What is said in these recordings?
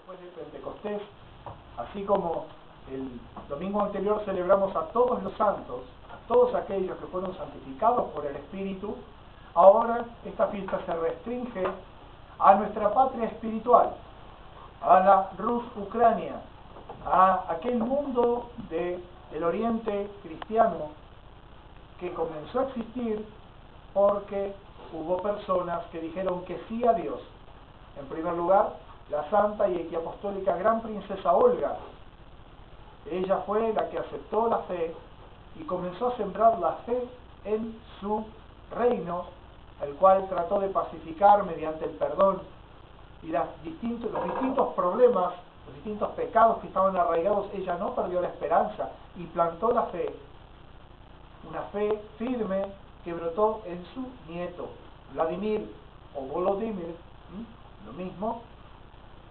después de Pentecostés, así como el domingo anterior celebramos a todos los santos, a todos aquellos que fueron santificados por el Espíritu, ahora esta fiesta se restringe a nuestra patria espiritual, a la Rus Ucrania, a aquel mundo del Oriente cristiano que comenzó a existir porque hubo personas que dijeron que sí a Dios. En primer lugar, la santa y apostólica gran princesa Olga. Ella fue la que aceptó la fe y comenzó a sembrar la fe en su reino, el cual trató de pacificar mediante el perdón y los distintos problemas, los distintos pecados que estaban arraigados. Ella no perdió la esperanza y plantó la fe, una fe firme que brotó en su nieto, Vladimir o Volodymyr, lo mismo.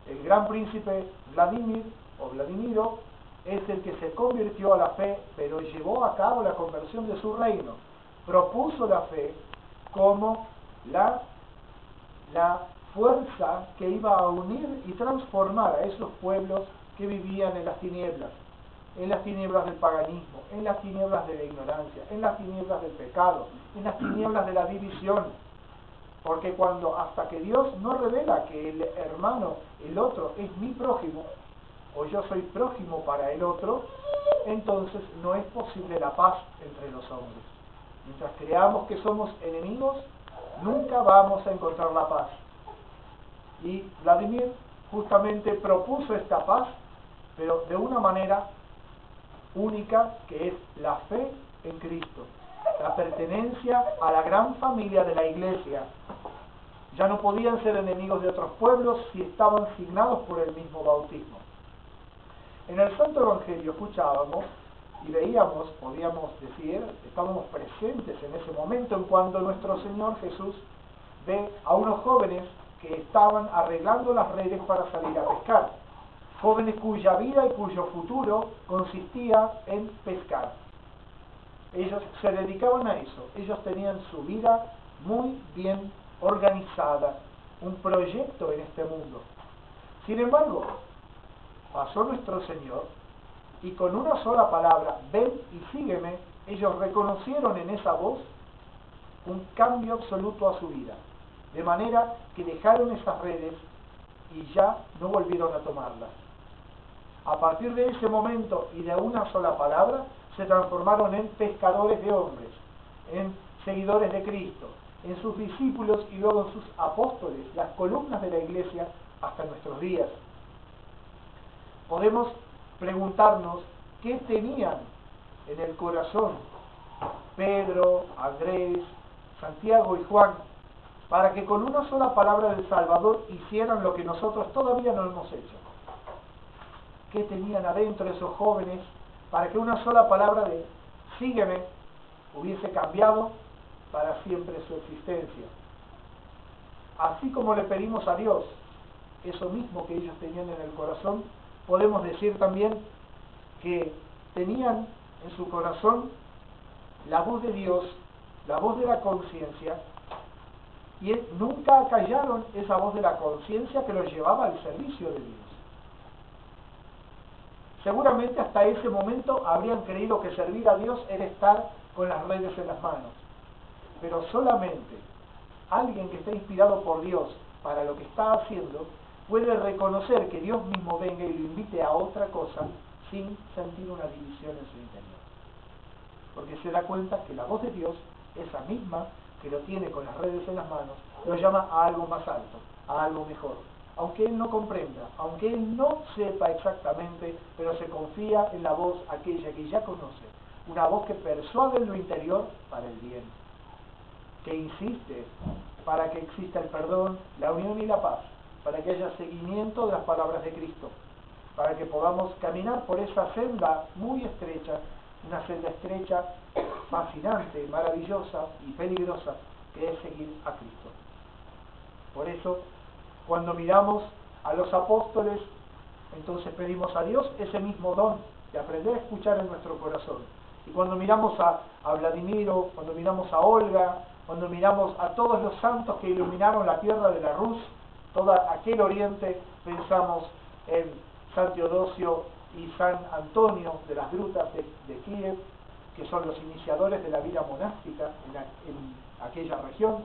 El gran príncipe Vladimir o Vladimiro es el que se convirtió a la fe, pero llevó a cabo la conversión de su reino. Propuso la fe como la fuerza que iba a unir y transformar a esos pueblos que vivían en las tinieblas del paganismo, en las tinieblas de la ignorancia, en las tinieblas del pecado, en las tinieblas de la división. Porque hasta que Dios no revela que el hermano, el otro, es mi prójimo, o yo soy prójimo para el otro, entonces no es posible la paz entre los hombres. Mientras creamos que somos enemigos, nunca vamos a encontrar la paz. Y Vladimir justamente propuso esta paz, pero de una manera única, que es la fe en Cristo, la pertenencia a la gran familia de la Iglesia. Ya no podían ser enemigos de otros pueblos si estaban signados por el mismo bautismo. En el Santo Evangelio escuchábamos y veíamos, podíamos decir, estábamos presentes en ese momento en cuando nuestro Señor Jesús ve a unos jóvenes que estaban arreglando las redes para salir a pescar. Jóvenes cuya vida y cuyo futuro consistía en pescar. Ellos se dedicaban a eso, ellos tenían su vida muy bien organizada, un proyecto en este mundo. Sin embargo, pasó nuestro Señor y con una sola palabra, ven y sígueme, ellos reconocieron en esa voz un cambio absoluto a su vida, de manera que dejaron esas redes y ya no volvieron a tomarlas. A partir de ese momento y de una sola palabra, se transformaron en pescadores de hombres, en seguidores de Cristo, en sus discípulos y luego en sus apóstoles, las columnas de la Iglesia hasta nuestros días. Podemos preguntarnos qué tenían en el corazón Pedro, Andrés, Santiago y Juan para que con una sola palabra del Salvador hicieran lo que nosotros todavía no hemos hecho. ¿Qué tenían adentro esos jóvenes para que una sola palabra de sígueme hubiese cambiado para siempre su existencia? Así como le pedimos a Dios eso mismo que ellos tenían en el corazón, podemos decir también que tenían en su corazón la voz de Dios, la voz de la conciencia, y nunca acallaron esa voz de la conciencia que los llevaba al servicio de Dios. Seguramente hasta ese momento habrían creído que servir a Dios era estar con las redes en las manos. Pero solamente alguien que está inspirado por Dios para lo que está haciendo puede reconocer que Dios mismo venga y lo invite a otra cosa sin sentir una división en su interior. Porque se da cuenta que la voz de Dios, esa misma que lo tiene con las redes en las manos, lo llama a algo más alto, a algo mejor. Aunque él no comprenda, aunque él no sepa exactamente, pero se confía en la voz aquella que ya conoce, una voz que persuade en lo interior para el bien, que insiste para que exista el perdón, la unión y la paz, para que haya seguimiento de las palabras de Cristo, para que podamos caminar por esa senda muy estrecha, una senda estrecha, fascinante, maravillosa y peligrosa, que es seguir a Cristo. Por eso, cuando miramos a los apóstoles, entonces pedimos a Dios ese mismo don de aprender a escuchar en nuestro corazón. Y cuando miramos a Vladimiro, cuando miramos a Olga, cuando miramos a todos los santos que iluminaron la tierra de la Rus, todo aquel oriente, pensamos en San Teodosio y San Antonio de las Grutas de Kiev, que son los iniciadores de la vida monástica en aquella región.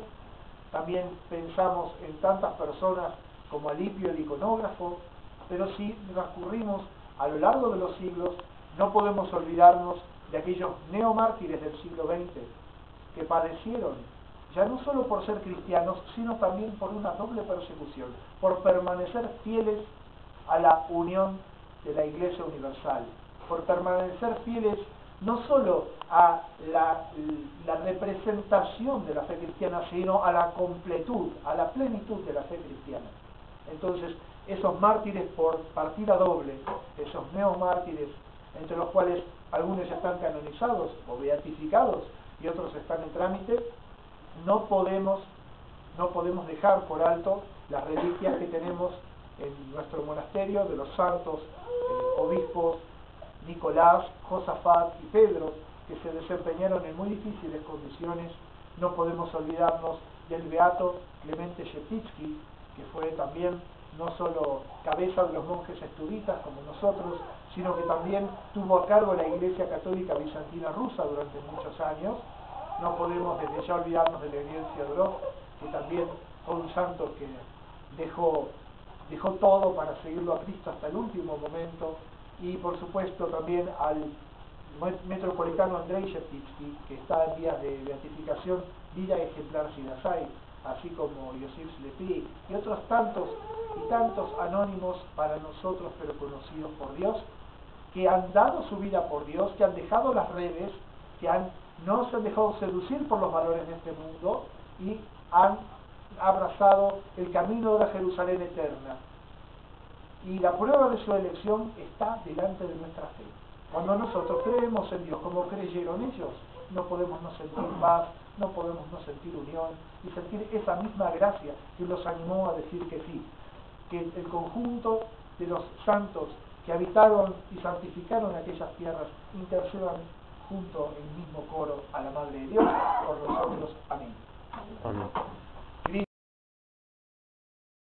También pensamos en tantas personas como Alipio el iconógrafo, pero si recurrimos a lo largo de los siglos, no podemos olvidarnos de aquellos neomártires del siglo XX que padecieron, ya no solo por ser cristianos, sino también por una doble persecución, por permanecer fieles a la unión de la Iglesia Universal, por permanecer fieles no solo a la representación de la fe cristiana, sino a la completud, a la plenitud de la fe cristiana. Entonces, esos mártires por partida doble, esos neomártires, entre los cuales algunos ya están canonizados o beatificados y otros están en trámite, no podemos dejar por alto las reliquias que tenemos en nuestro monasterio de los santos obispos Nicolás, Josafat y Pedro, que se desempeñaron en muy difíciles condiciones. No podemos olvidarnos del beato Clemente Shepitsky, que fue también no solo cabeza de los monjes estuditas como nosotros, sino que también tuvo a cargo la Iglesia Católica Bizantina Rusa durante muchos años. No podemos desde ya olvidarnos de Leonid Fyodorov, que también fue un santo que dejó todo para seguirlo a Cristo hasta el último momento. Y por supuesto también al metropolitano Andrei Shepitsky, que está en vías de beatificación, vida ejemplar Sidasai, así como Yosif Slepi y otros tantos y tantos anónimos para nosotros, pero conocidos por Dios, que han dado su vida por Dios, que han dejado las redes, que no se han dejado seducir por los valores de este mundo y han abrazado el camino de la Jerusalén eterna. Y la prueba de su elección está delante de nuestra fe. Cuando nosotros creemos en Dios como creyeron ellos, no podemos no sentir paz, no podemos no sentir unión y sentir esa misma gracia que los animó a decir que sí. Que el conjunto de los santos que habitaron y santificaron aquellas tierras intercedan junto en el mismo coro a la Madre de Dios por nosotros. Amén. Amén.